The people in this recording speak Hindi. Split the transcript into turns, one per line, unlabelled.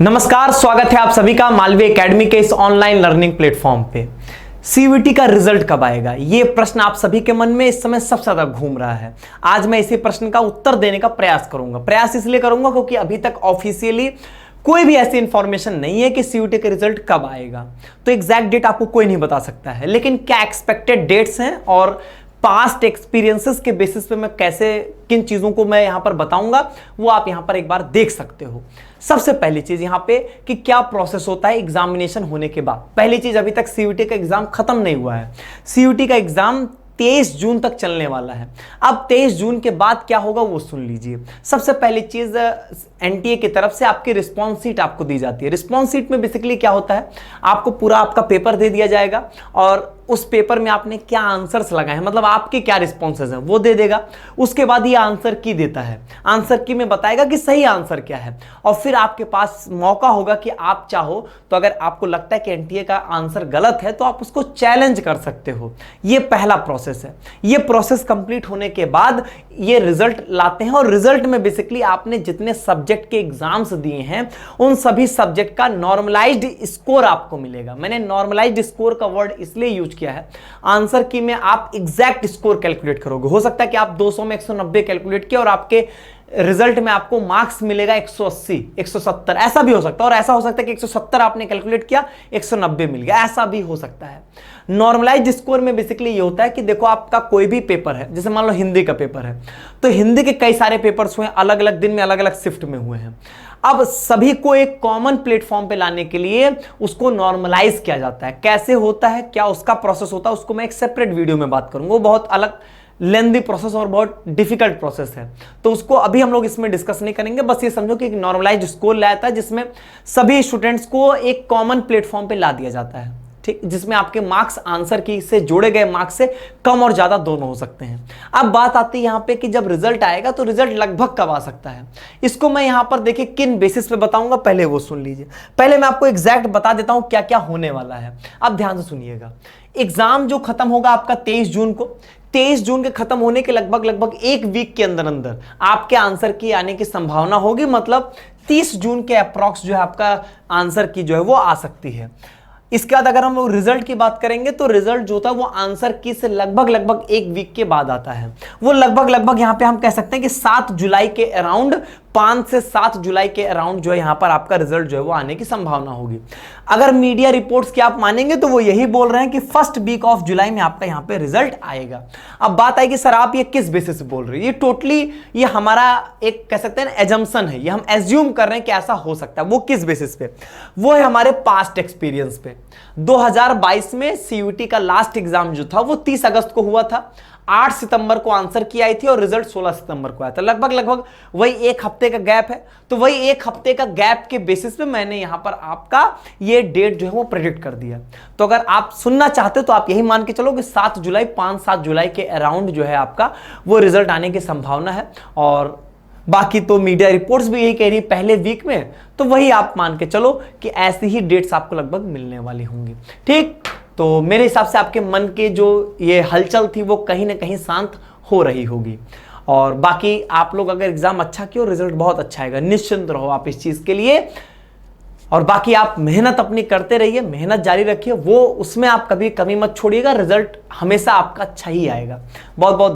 नमस्कार, स्वागत है आप सभी का मालवीय एकेडमी के इस ऑनलाइन लर्निंग प्लेटफॉर्म पे। सीयूईटी का रिजल्ट कब आएगा, ये प्रश्न आप सभी के मन में इस समय सबसे ज्यादा घूम रहा है। आज मैं इसी प्रश्न का उत्तर देने का प्रयास करूंगा। प्रयास इसलिए करूंगा क्योंकि अभी तक ऑफिशियली कोई भी ऐसी इंफॉर्मेशन नहीं है कि सीयूईटी का रिजल्ट कब आएगा। तो एग्जैक्ट डेट आपको कोई नहीं बता सकता है, लेकिन क्या एक्सपेक्टेड डेट्स हैं और पास्ट एक्सपीरियंसेस के बेसिस पे मैं कैसे किन चीजों को मैं यहां पर बताऊंगा वो आप यहां पर एक बार देख सकते हो। सबसे पहली चीज यहां पे कि क्या प्रोसेस होता है एग्जामिनेशन होने के बाद। पहली चीज, अभी तक सीयूईटी का एग्जाम खत्म नहीं हुआ है। सीयूईटी का एग्जाम 23 जून तक चलने वाला है। अब 23 जून के बाद क्या होगा वो सुन लीजिए। सबसे पहली चीज, एनटीए की तरफ से आपकी रिस्पॉन्स शीट आपको दी जाती है। रिस्पॉन्स शीट में बेसिकली क्या होता है, आपको पूरा आपका पेपर दे दिया जाएगा और उस पेपर में आपने क्या आंसर्स लगाए हैं, मतलब आपके क्या रिस्पॉन्सेज हैं वो दे देगा। उसके बाद ये आंसर की देता है, आंसर की में बताएगा कि सही आंसर क्या है और फिर आपके पास मौका होगा कि आप चाहो तो अगर आपको लगता है कि एनटीए का आंसर गलत है तो आप उसको चैलेंज कर सकते हो। ये पहला प्रोसेस है। ये प्रोसेस कंप्लीट होने के बाद ये रिजल्ट लाते हैं और रिजल्ट में बेसिकली आपने जितने सब्जेक्ट के एग्जाम्स दिए हैं उन सभी सब्जेक्ट का नॉर्मलाइज्ड स्कोर आपको मिलेगा। मैंने नॉर्मलाइज्ड स्कोर का वर्ड इसलिए यूज किया है, आंसर की में आप एग्जैक्ट स्कोर कैलकुलेट करोगे। हो सकता है कि आप 200 में 190 कैलकुलेट किया और आपके रिजल्ट में आपको मार्क्स मिलेगा 180, 170, ऐसा भी हो सकता है। और ऐसा हो सकता है कि 170 आपने कैलकुलेट किया, 190 मिल गया, ऐसा भी हो सकता है। नॉर्मलाइज्ड स्कोर में बेसिकली ये होता है कि देखो आपका कोई भी पेपर है, जैसे मान लो हिंदी का पेपर है, तो हिंदी के कई सारे पेपर्स हुए, अलग अलग दिन में अलग अलग शिफ्ट में हुए हैं। अब सभी को एक कॉमन प्लेटफॉर्म पे लाने के लिए उसको नॉर्मलाइज किया जाता है। कैसे होता है, क्या उसका प्रोसेस होता है, उसको मैं एक सेपरेट वीडियो में बात करूंगा। वो बहुत अलग लेंदी प्रोसेस और बहुत डिफिकल्ट प्रोसेस है, तो उसको अभी हम लोग इसमें डिस्कस नहीं करेंगे। बस ये समझो कि एक नॉर्मलाइज्ड स्कोर लाया था जिसमें सभी स्टूडेंट्स को एक कॉमन प्लेटफॉर्म पे ला दिया जाता है, ठीक, जिसमें आपके मार्क्स आंसर की से जोड़े गए मार्क्स से कम और ज्यादा दोनों हो सकते हैं। अब बात आती है यहां पे कि जब रिजल्ट आएगा तो रिजल्ट लगभग कब आ सकता है, इसको मैं यहां पर देखिए किन बेसिस पे बताऊंगा, पहले वो सुन लीजिए। पहले मैं आपको एग्जैक्ट बता देता हूं क्या क्या होने वाला है। अब ध्यान से सुनिएगा। एग्जाम जो खत्म होगा आपका 23 जून को, 23 जून के खत्म होने के लगभग एक वीक के अंदर अंदर आपके आंसर की आने की संभावना होगी। मतलब 30 जून के अप्रॉक्स जो है आपका आंसर की जो है वो आ सकती है। इसके बाद अगर हम लोग रिजल्ट की बात करेंगे तो रिजल्ट जो था वो आंसर की से लगभग एक वीक के बाद आता है। वो लगभग यहां पे हम कह सकते हैं कि 7 जुलाई के अराउंड, 5 से 7 जुलाई के अराउंड जो है यहां पर आपका रिजल्ट जो है वो आने की संभावना होगी। अगर मीडिया रिपोर्ट्स की आप मानेंगे तो वो यही बोल रहे हैं कि फर्स्ट वीक ऑफ जुलाई में आपका यहां पे रिजल्ट आएगा। अब बात आएगी सर आप ये किस बेसिस से बोल रहे हैं, ये टोटली ये हमारा एक कह सकते हैं एजम्पशन है, ये हम एज्यूम कर रहे हैं कि ऐसा हो सकता है। वो किस बेसिस पे, वो है हमारे पास्ट एक्सपीरियंस पे। 2022 में सीयूईटी का लास्ट एग्जाम जो था वो 30 अगस्त को हुआ था। 8 सितंबर को आंसर की आई थी और रिजल्ट 16 सितंबर को आया था। लगभग वही एक हफ्ते का गैप है। तो वही एक हफ्ते का गैप के बेसिस पे मैंने यहां पर आपका ये डेट जो है वो प्रेडिक्ट कर दिया। तो अगर आप सुनना चाहते हो तो आप यही मान के चलो कि 7 जुलाई, 5-7 जुलाई के अराउंड जो है आपका वो रिजल्ट आने की संभावना है। और बाकी तो मीडिया रिपोर्ट्स भी यही कह रही पहले वीक में, तो वही आप मान के चलो कि ऐसी ही डेट्स आपको लगभग मिलने वाली होंगी। ठीक, तो मेरे हिसाब से आपके मन के जो ये हलचल थी वो कहीं ना कहीं शांत हो रही होगी। और बाकी आप लोग अगर एग्जाम अच्छा किया, रिजल्ट बहुत अच्छा आएगा, निश्चिंत रहो आप इस चीज के लिए। और बाकी आप मेहनत अपनी करते रहिए, मेहनत जारी रखिए, वो उसमें आप कभी कमी मत छोड़िएगा, रिजल्ट हमेशा आपका अच्छा ही आएगा। बहुत बहुत